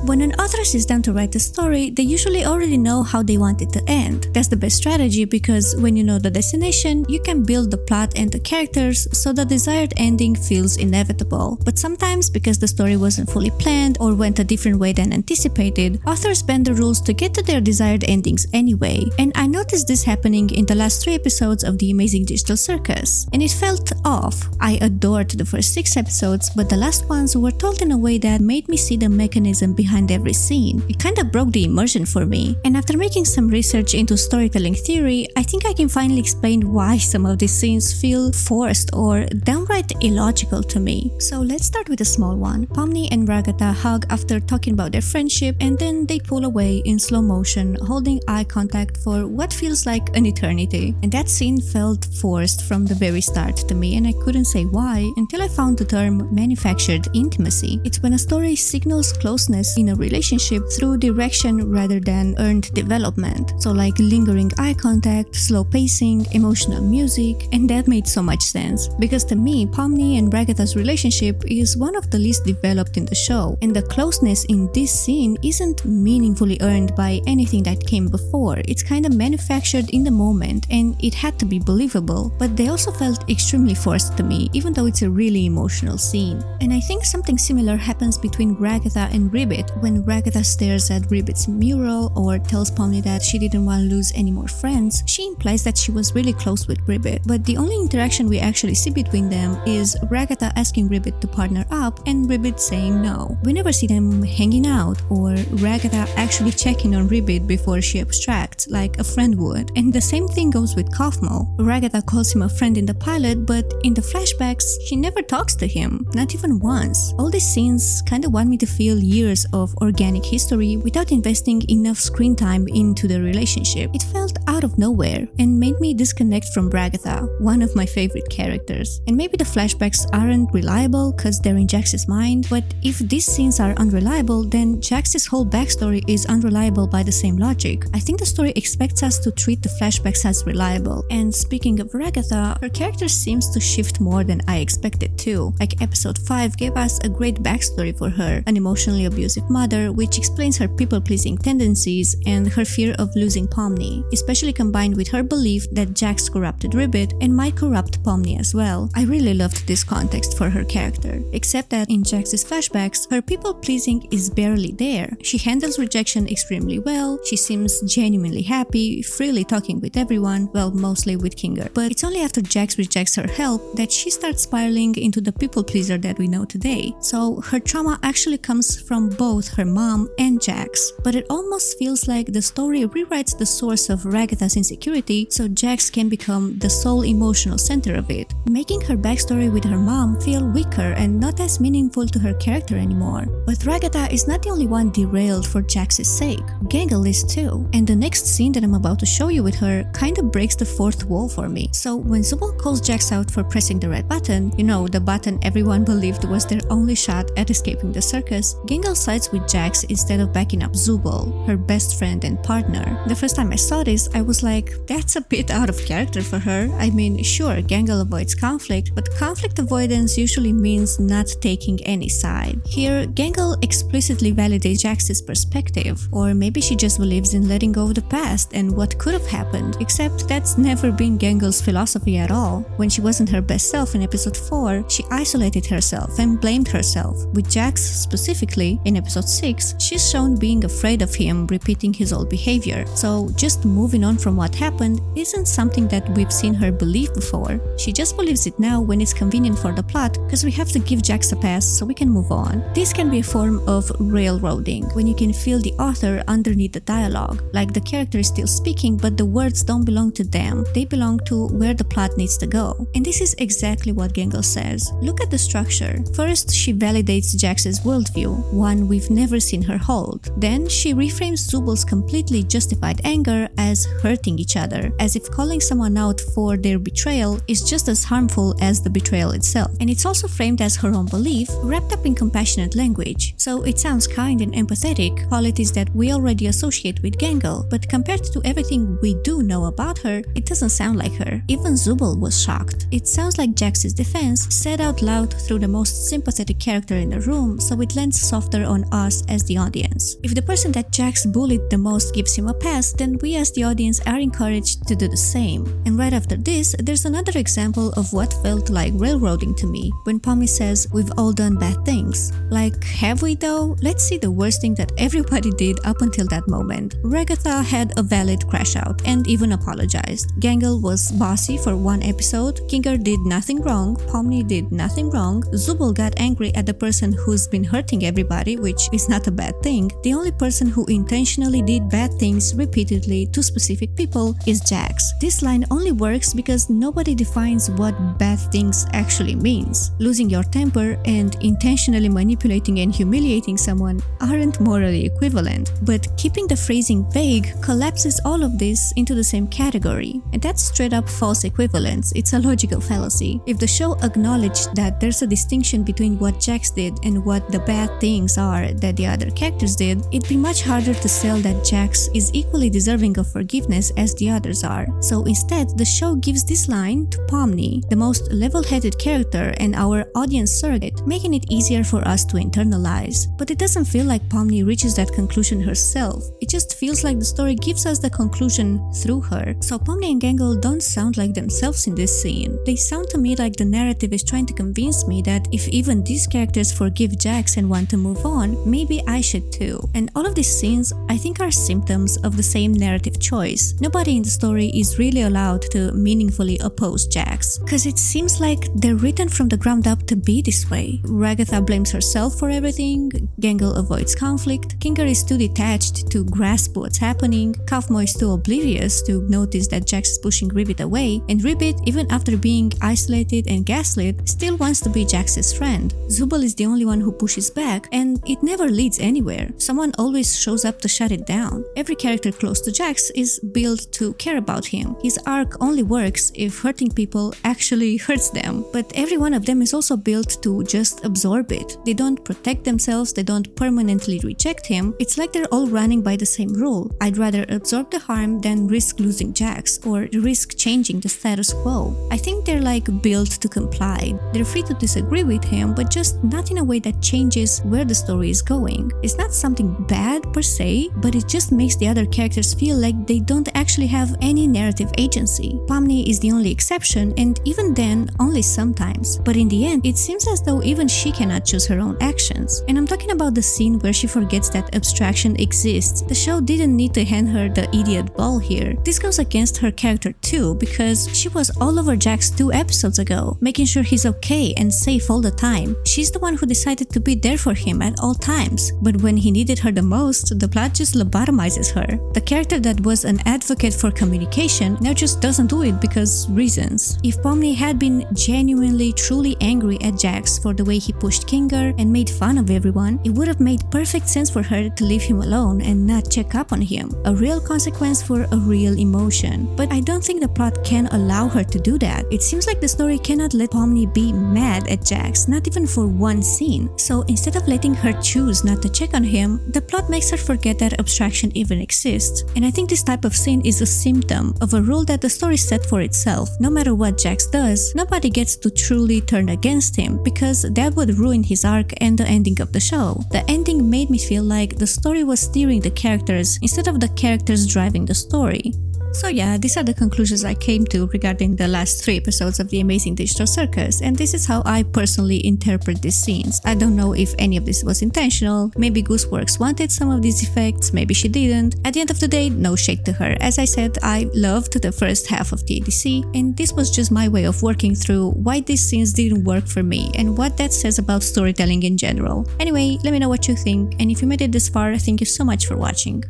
When an author sits down to write a story, they usually already know how they want it to end. That's the best strategy because when you know the destination, you can build the plot and the characters so the desired ending feels inevitable. But sometimes, because the story wasn't fully planned or went a different way than anticipated, authors bend the rules to get to their desired endings anyway. And I noticed this happening in the last 3 episodes of The Amazing Digital Circus, and it felt off. I adored the first 6 episodes, but the last ones were told in a way that made me see the mechanism behind every scene. It kinda broke the immersion for me. And after making some research into storytelling theory, I think I can finally explain why some of these scenes feel forced or downright illogical to me. So let's start with a small one. Pomni and Ragatha hug after talking about their friendship, and then they pull away in slow motion, holding eye contact for what feels like an eternity. And that scene felt forced from the very start to me, and I couldn't say why until I found the term manufactured intimacy. It's when a story signals closeness in a relationship through direction rather than earned development. So like lingering eye contact, slow pacing, emotional music, and that made so much sense. Because to me, Pomni and Ragatha's relationship is one of the least developed in the show, and the closeness in this scene isn't meaningfully earned by anything that came before. It's kind of manufactured in the moment, and it had to be believable, but they also felt extremely forced to me, even though it's a really emotional scene. And I think something similar happens between Ragatha and Ribbit when Ragatha stares at Ribbit's mural or tells Pomni that she didn't want to lose any more friends. She implies that she was really close with Ribbit, but the only interaction we actually see between them is Ragatha asking Ribbit to partner up and Ribbit saying no. We never see them hanging out or Ragatha actually checking on Ribbit before she abstracts, like a friend would. And the same thing goes with Kaufmo. Ragatha calls him a friend in the pilot, but in the flashbacks, she never talks to him, not even once. All these scenes kinda want me to feel years of organic history without investing enough screen time into the relationship. It felt out of nowhere and made me disconnect from Ragatha, one of my favorite characters. And maybe the flashbacks aren't reliable cause they're in Jax's mind, but if these scenes are unreliable, then Jax's whole backstory is unreliable by the same logic. I think the story expects us to treat the flashbacks as reliable. And speaking of Ragatha, her character seems to shift more than I expected to. Like episode 5 gave us a great backstory for her, an emotionally abusive mother, which explains her people-pleasing tendencies and her fear of losing Pomni, especially combined with her belief that Jax corrupted Ribbit and might corrupt Pomni as well. I really loved this context for her character, except that in Jax's flashbacks, her people-pleasing is barely there. She handles rejection extremely well, she seems genuinely happy, freely talking with everyone, well, mostly with Kinger. But it's only after Jax rejects her help that she starts spiraling into the people-pleaser that we know today. So her trauma actually comes from both her mom and Jax, but it almost feels like the story rewrites the source of Ragatha's insecurity so Jax can become the sole emotional center of it, making her backstory with her mom feel weaker and not as meaningful to her character anymore. But Ragatha is not the only one derailed for Jax's sake. Gangle is too, and the next scene that I'm about to show you with her kinda breaks the fourth wall for me. So when Zubul calls Jax out for pressing the red button, you know, the button everyone believed was their only shot at escaping the circus, Gangle sides with Jax instead of backing up Zubul, her best friend and partner. The first time I saw this, I was like, that's a bit out of character for her. I mean, sure, Gangle avoids conflict, but conflict avoidance usually means not taking any side. Here, Gangle explicitly validates Jax's perspective, or maybe she just believes in letting go of the past and what could have happened, except that's never been Gangle's philosophy at all. When she wasn't her best self in episode 4, she isolated herself and blamed herself. With Jax specifically, in episode 6, she's shown being afraid of him repeating his old behavior, so just moving on from what happened isn't something that we've seen her believe before. She just believes it now when it's convenient for the plot, because we have to give Jax a pass so we can move on. This can be a form of railroading, when you can feel the author underneath the dialogue, like the character is still speaking but the words don't belong to them, they belong to where the plot needs to go. And this is exactly what Gangle says. Look at the structure. First, she validates Jax's worldview, one we've never seen her hold. Then, she reframes Zubul's completely justified anger as hurting each other, as if calling someone out for their betrayal is just as harmful as the betrayal itself. And it's also framed as her own belief, wrapped up in compassionate language. So it sounds kind and empathetic, qualities that we already associate with Gangle, but compared to everything we do know about her, it doesn't sound like her. Even Zubul was shocked. It sounds like Jax's defense said out loud through the most sympathetic character in the room, so it lands softer on us as the audience. If the person that Jax bullied the most gives him a pass, then we as the audience are encouraged to do the same. And right after this, there's another example of what felt like railroading to me, when Pomni says, "We've all done bad things." Like, have we though? Let's see the worst thing that everybody did up until that moment. Ragatha had a valid crash out and even apologized. Gangle was bossy for one episode, Kinger did nothing wrong, Pomni did nothing wrong, Zubul got angry at the person who's been hurting everybody, which is not a bad thing. The only person who intentionally did bad things repeatedly to specific people is Jax. This line only works because nobody defines what bad things actually means. Losing your temper and intentionally manipulating and humiliating someone aren't morally equivalent, but keeping the phrasing vague collapses all of this into the same category. And that's straight up false equivalence. It's a logical fallacy. If the show acknowledged that there's a distinction between what Jax did and what the bad things are that the other characters did, it'd be much harder to sell that Jax is equally deserving of forgiveness as the others are. So instead, the show gives this line to Pomni, the most level-headed character and our audience surrogate, making it easier for us to internalize. But it doesn't feel like Pomni reaches that conclusion herself. It just feels like the story gives us the conclusion through her. So Pomni and Gangle don't sound like themselves in this scene. They sound to me like the narrative is trying to convince me that if even these characters forgive Jax and want to move on, maybe I should too. And all of these scenes, I think, are symptoms of the same narrative choice. Nobody in the story is really allowed to meaningfully oppose Jax, because it seems like they're written from the ground up to be this way. Ragatha blames herself for everything, Gangle avoids conflict, Kinger is too detached to grasp what's happening, Kaufmo is too oblivious to notice that Jax is pushing Ribbit away, and Ribbit, even after being isolated and gaslit, still wants to be Jax's friend. Zubul is the only one who pushes back, and it never leads anywhere. Someone always shows up to shut it down. Every character close to Jax is built to care about him. His arc only works if hurting people actually hurts them, but every one of them is also built to just absorb it. They don't protect themselves, they don't permanently reject him. It's like they're all running by the same rule. I'd rather absorb the harm than risk losing Jax or risk changing the status quo. I think they're like built to comply. They're free to disagree with him, but just not in a way that changes where the story is going. It's not something bad per se, but it just makes the other characters feel like they don't actually have any narrative agency. Pomni is the only exception, and even then, only sometimes. But in the end, it seems as though even she cannot choose her own actions. And I'm talking about the scene where she forgets that abstraction exists. The show didn't need to hand her the idiot ball here. This goes against her character too, because she was all over Jax 2 episodes ago, making sure he's okay and safe all the time. She's the one who decided to be there for him at all times. But when he needed her the most, the plot just lobotomizes her. The character that was an advocate for communication now just doesn't do it because reasons. If Pomni had been genuinely, truly angry at Jax for the way he pushed Kinger and made fun of everyone, it would have made perfect sense for her to leave him alone and not check up on him. A real consequence for a real emotion. But I don't think the plot can allow her to do that. It seems like the story cannot let Pomni be mad at Jax, not even for one scene. So instead of letting her choose not to check on him, the plot makes her forget that abstraction even exists. And I think this type of scene is a symptom of a rule that the story set for itself. No matter what Jax does, nobody gets to truly turn against him, because that would ruin his arc and the ending of the show. The ending made me feel like the story was steering the characters instead of the characters driving the story. So yeah, these are the conclusions I came to regarding the last 3 episodes of The Amazing Digital Circus, and this is how I personally interpret these scenes. I don't know if any of this was intentional, maybe Gooseworks wanted some of these effects, maybe she didn't. At the end of the day, no shade to her. As I said, I loved the first half of TADC, and this was just my way of working through why these scenes didn't work for me and what that says about storytelling in general. Anyway, let me know what you think, and if you made it this far, thank you so much for watching.